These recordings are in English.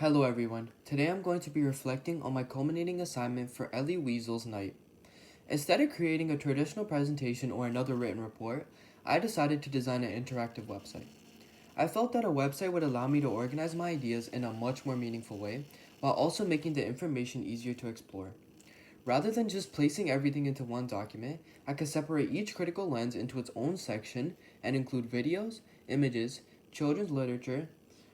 Hello everyone. Today I'm going to be reflecting on my culminating assignment for Ellie Weasel's Night. Instead of creating a traditional presentation or another written report, I decided to design an interactive website. I felt that a website would allow me to organize my ideas in a much more meaningful way, while also making the information easier to explore. Rather than just placing everything into one document, I could separate each critical lens into its own section and include videos, images, children's literature,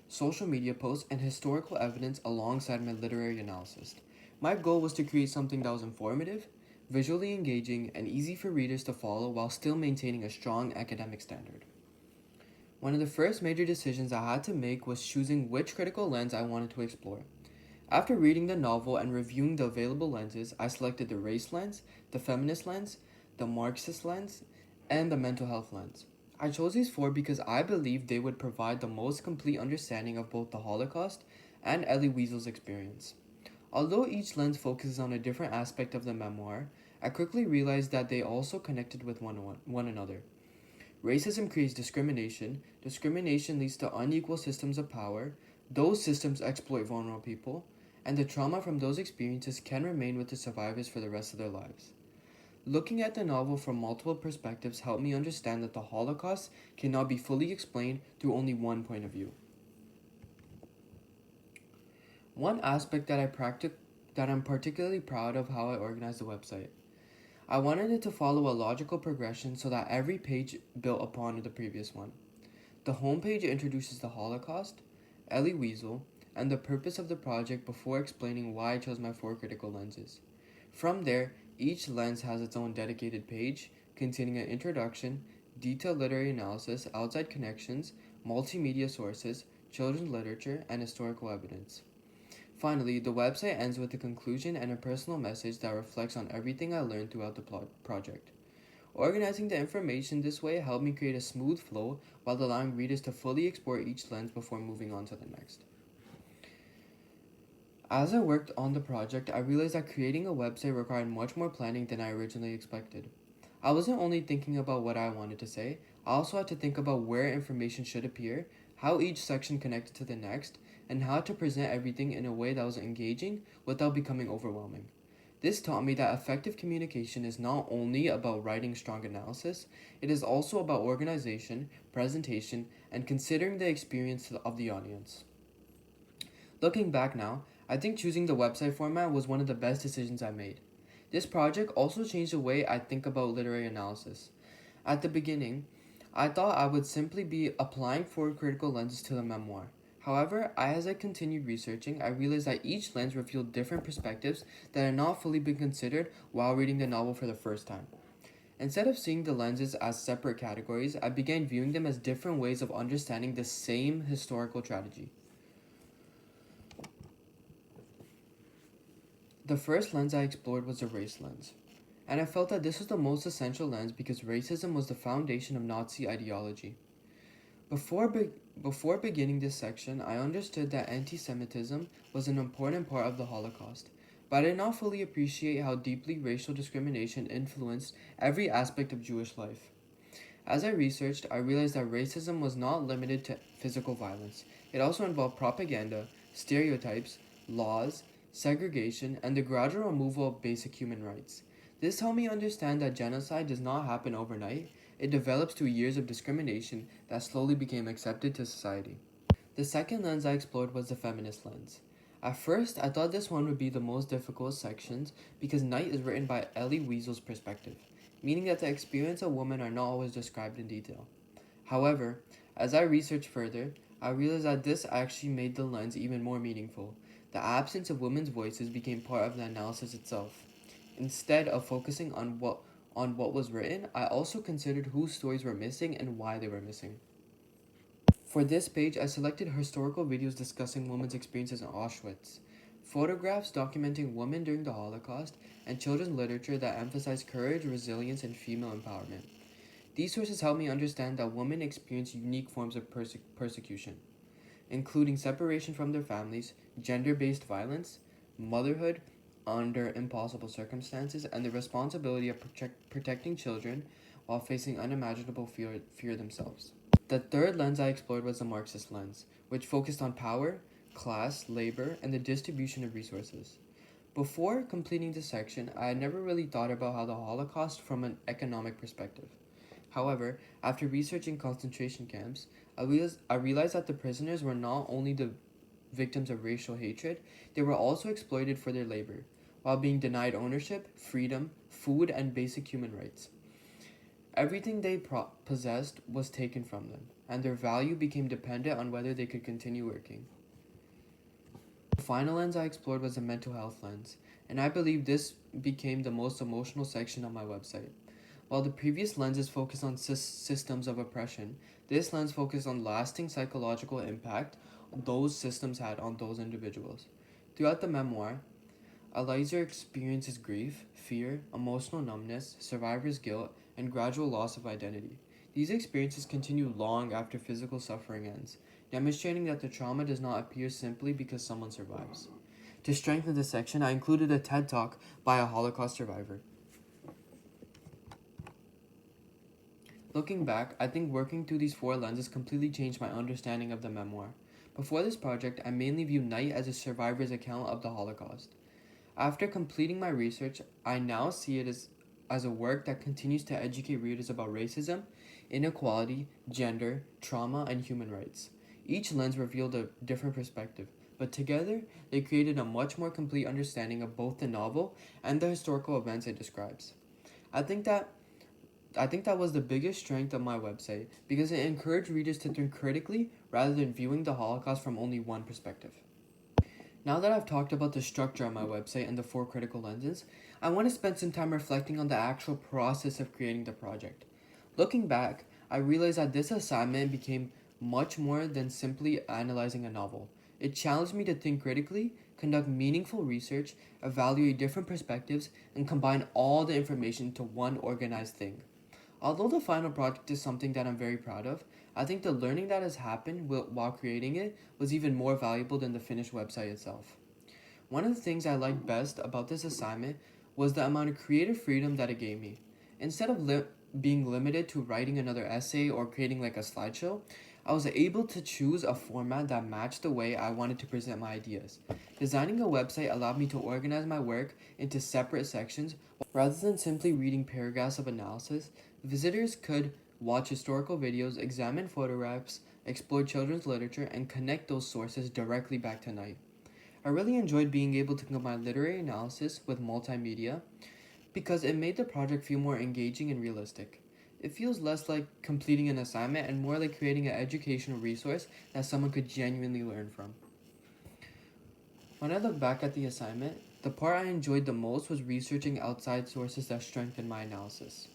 social media posts, and historical evidence alongside my literary analysis. My goal was to create something that was informative, visually engaging, and easy for readers to follow while still maintaining a strong academic standard. One of the first major decisions I had to make was choosing which critical lens I wanted to explore. After reading the novel and reviewing the available lenses, I selected the race lens, the feminist lens, the Marxist lens, and the mental health lens. I chose these four because I believed they would provide the most complete understanding of both the Holocaust and Elie Wiesel's experience. Although each lens focuses on a different aspect of the memoir, I quickly realized that they also connected with one another. Racism creates discrimination, discrimination leads to unequal systems of power, those systems exploit vulnerable people, and the trauma from those experiences can remain with the survivors for the rest of their lives. Looking at the novel from multiple perspectives helped me understand that the Holocaust cannot be fully explained through only one point of view. One aspect that I'm particularly proud of how I organized the website. I wanted it to follow a logical progression so that every page built upon the previous one. The homepage introduces the Holocaust, Elie Wiesel, and the purpose of the project before explaining why I chose my four critical lenses. From there, each lens has its own dedicated page containing an introduction, detailed literary analysis, outside connections, multimedia sources, children's literature, and historical evidence. Finally, the website ends with a conclusion and a personal message that reflects on everything I learned throughout the project. Organizing the information this way helped me create a smooth flow while allowing readers to fully explore each lens before moving on to the next. As I worked on the project, I realized that creating a website required much more planning than I originally expected. I wasn't only thinking about what I wanted to say, I also had to think about where information should appear, how each section connected to the next, and how to present everything in a way that was engaging without becoming overwhelming. This taught me that effective communication is not only about writing strong analysis, it is also about organization, presentation, and considering the experience of the audience. Looking back now, I think choosing the website format was one of the best decisions I made. This project also changed the way I think about literary analysis. At the beginning, I thought I would simply be applying four critical lenses to the memoir. However, as I continued researching, I realized that each lens revealed different perspectives that had not fully been considered while reading the novel for the first time. Instead of seeing the lenses as separate categories, I began viewing them as different ways of understanding the same historical tragedy. The first lens I explored was the race lens, and I felt that this was the most essential lens because racism was the foundation of Nazi ideology. Before, be- Before beginning this section, I understood that anti Semitism was an important part of the Holocaust, but I did not fully appreciate how deeply racial discrimination influenced every aspect of Jewish life. As I researched, I realized that racism was not limited to physical violence. It also involved propaganda, stereotypes, laws, segregation, and the gradual removal of basic human rights. This helped me understand that genocide does not happen overnight, it develops through years of discrimination that slowly became accepted to society. The second lens I explored was the feminist lens. At first, I thought this one would be the most difficult sections because Night is written by Elie Wiesel's perspective, meaning that the experience of women are not always described in detail. However, as I researched further, I realized that this actually made the lens even more meaningful. The absence of women's voices became part of the analysis itself. Instead of focusing on what was written, I also considered whose stories were missing and why they were missing. For this page, I selected historical videos discussing women's experiences in Auschwitz, photographs documenting women during the Holocaust, and children's literature that emphasized courage, resilience, and female empowerment. These sources help me understand that women experience unique forms of persecution, including separation from their families, gender based violence, motherhood under impossible circumstances, and the responsibility of protecting children while facing unimaginable fear themselves. The third lens I explored was the Marxist lens, which focused on power, class, labor, and the distribution of resources. Before completing this section, I had never really thought about how the Holocaust from an economic perspective. However, after researching concentration camps, I realized that the prisoners were not only the victims of racial hatred, they were also exploited for their labor, while being denied ownership, freedom, food, and basic human rights. Everything they possessed was taken from them, and their value became dependent on whether they could continue working. The final lens I explored was the mental health lens, and I believe this became the most emotional section of my website. While the previous lenses focused on systems of oppression, this lens focused on lasting psychological impact those systems had on those individuals. Throughout the memoir, Eliza experiences grief, fear, emotional numbness, survivor's guilt, and gradual loss of identity. These experiences continue long after physical suffering ends, demonstrating that the trauma does not appear simply because someone survives. To strengthen this section, I included a TED Talk by a Holocaust survivor. Looking back, I think working through these four lenses completely changed my understanding of the memoir. Before this project, I mainly viewed Night as a survivor's account of the Holocaust. After completing my research, I now see it as a work that continues to educate readers about racism, inequality, gender, trauma, and human rights. Each lens revealed a different perspective, but together they created a much more complete understanding of both the novel and the historical events it describes. I think that was the biggest strength of my website because it encouraged readers to think critically rather than viewing the Holocaust from only one perspective. Now that I've talked about the structure of my website and the four critical lenses, I want to spend some time reflecting on the actual process of creating the project. Looking back, I realized that this assignment became much more than simply analyzing a novel. It challenged me to think critically, conduct meaningful research, evaluate different perspectives, and combine all the information into one organized thing. Although the final project is something that I'm very proud of, I think the learning that has happened while creating it was even more valuable than the finished website itself. One of the things I liked best about this assignment was the amount of creative freedom that it gave me. Instead of being limited to writing another essay or creating like a slideshow, I was able to choose a format that matched the way I wanted to present my ideas. Designing a website allowed me to organize my work into separate sections rather than simply reading paragraphs of analysis. Visitors could watch historical videos, examine photographs, explore children's literature, and connect those sources directly back to Night. I really enjoyed being able to combine literary analysis with multimedia because it made the project feel more engaging and realistic. It feels less like completing an assignment and more like creating an educational resource that someone could genuinely learn from. When I look back at the assignment, the part I enjoyed the most was researching outside sources that strengthened my analysis.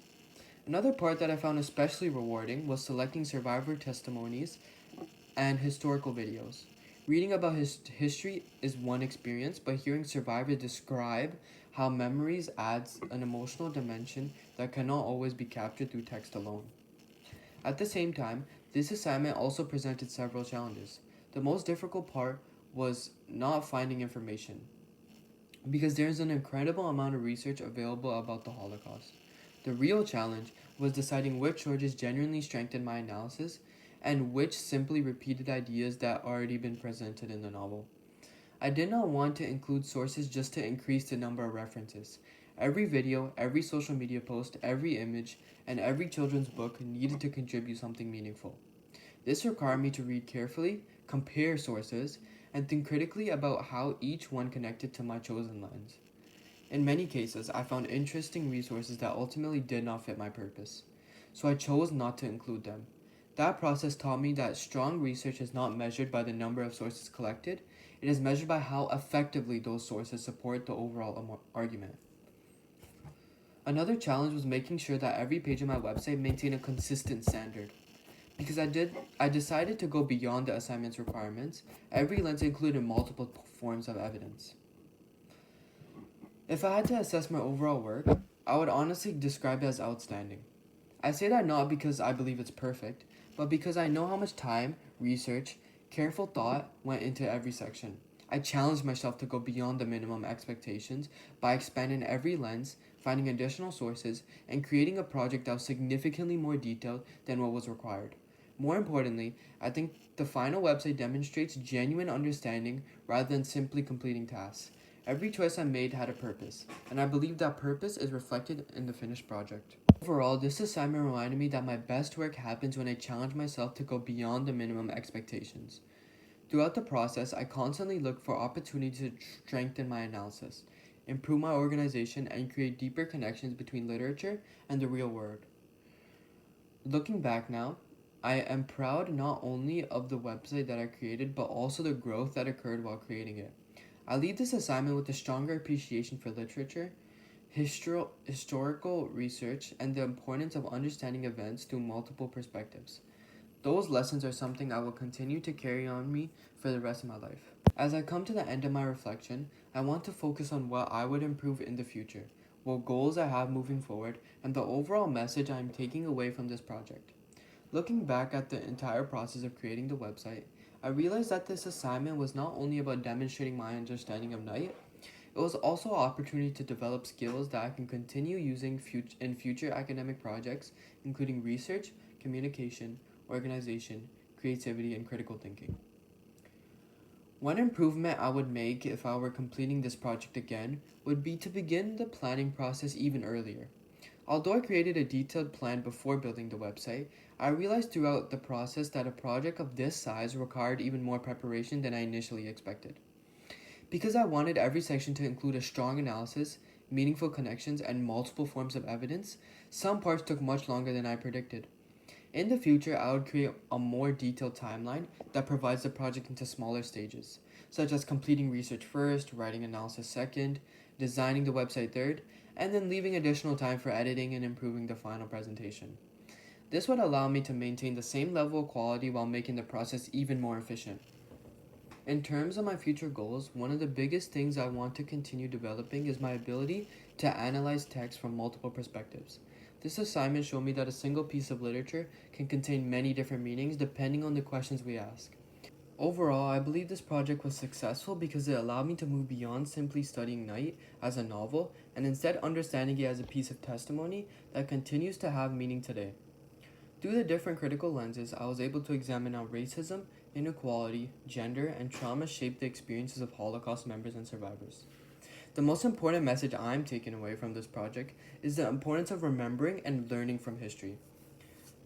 Another part that I found especially rewarding was selecting survivor testimonies and historical videos. Reading about history is one experience, but hearing survivors describe how memories adds an emotional dimension that cannot always be captured through text alone. At the same time, this assignment also presented several challenges. The most difficult part was not finding information, because there is an incredible amount of research available about the Holocaust. The real challenge was deciding which sources genuinely strengthened my analysis and which simply repeated ideas that already been presented in the novel. I did not want to include sources just to increase the number of references. Every video, every social media post, every image, and every children's book needed to contribute something meaningful. This required me to read carefully, compare sources, and think critically about how each one connected to my chosen lens. In many cases, I found interesting resources that ultimately did not fit my purpose, so I chose not to include them. That process taught me that strong research is not measured by the number of sources collected, it is measured by how effectively those sources support the overall argument. Another challenge was making sure that every page of my website maintained a consistent standard. Because I decided to go beyond the assignment's requirements, every lens included multiple forms of evidence. If I had to assess my overall work, I would honestly describe it as outstanding. I say that not because I believe it's perfect, but because I know how much time, research, careful thought went into every section. I challenged myself to go beyond the minimum expectations by expanding every lens, finding additional sources, and creating a project that was significantly more detailed than what was required. More importantly, I think the final website demonstrates genuine understanding rather than simply completing tasks. Every choice I made had a purpose, and I believe that purpose is reflected in the finished project. Overall, this assignment reminded me that my best work happens when I challenge myself to go beyond the minimum expectations. Throughout the process, I constantly look for opportunities to strengthen my analysis, improve my organization, and create deeper connections between literature and the real world. Looking back now, I am proud not only of the website that I created, but also the growth that occurred while creating it. I leave this assignment with a stronger appreciation for literature, historical research, and the importance of understanding events through multiple perspectives. Those lessons are something I will continue to carry on me for the rest of my life. As I come to the end of my reflection, I want to focus on what I would improve in the future, what goals I have moving forward, and the overall message I am taking away from this project. Looking back at the entire process of creating the website, I realized that this assignment was not only about demonstrating my understanding of Knight, it was also an opportunity to develop skills that I can continue using in future academic projects, including research, communication, organization, creativity, and critical thinking. One improvement I would make if I were completing this project again would be to begin the planning process even earlier. Although I created a detailed plan before building the website, I realized throughout the process that a project of this size required even more preparation than I initially expected. Because I wanted every section to include a strong analysis, meaningful connections, and multiple forms of evidence, some parts took much longer than I predicted. In the future, I would create a more detailed timeline that provides the project into smaller stages, such as completing research first, writing analysis second, designing the website third, and then leaving additional time for editing and improving the final presentation. This would allow me to maintain the same level of quality while making the process even more efficient. In terms of my future goals, one of the biggest things I want to continue developing is my ability to analyze text from multiple perspectives. This assignment showed me that a single piece of literature can contain many different meanings depending on the questions we ask. Overall, I believe this project was successful because it allowed me to move beyond simply studying Knight as a novel and instead understanding it as a piece of testimony that continues to have meaning today. Through the different critical lenses, I was able to examine how racism, inequality, gender, and trauma shaped the experiences of Holocaust members and survivors. The most important message I'm taking away from this project is the importance of remembering and learning from history.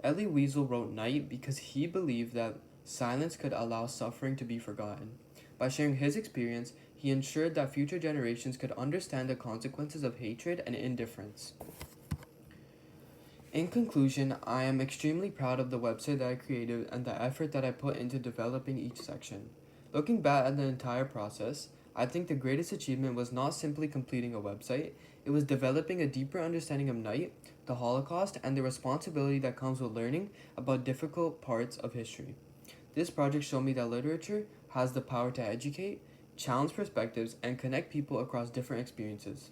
Elie Wiesel wrote Knight because he believed that silence could allow suffering to be forgotten. By sharing his experience, he ensured that future generations could understand the consequences of hatred and indifference. In conclusion, I am extremely proud of the website that I created and the effort that I put into developing each section. Looking back at the entire process, I think the greatest achievement was not simply completing a website, it was developing a deeper understanding of Knight, the Holocaust, and the responsibility that comes with learning about difficult parts of history. This project showed me that literature has the power to educate, challenge perspectives, and connect people across different experiences.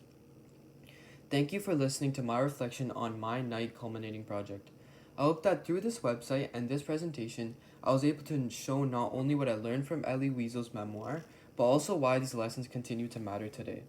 Thank you for listening to my reflection on my Knight culminating project. I hope that through this website and this presentation, I was able to show not only what I learned from Elie Wiesel's memoir, but also why these lessons continue to matter today.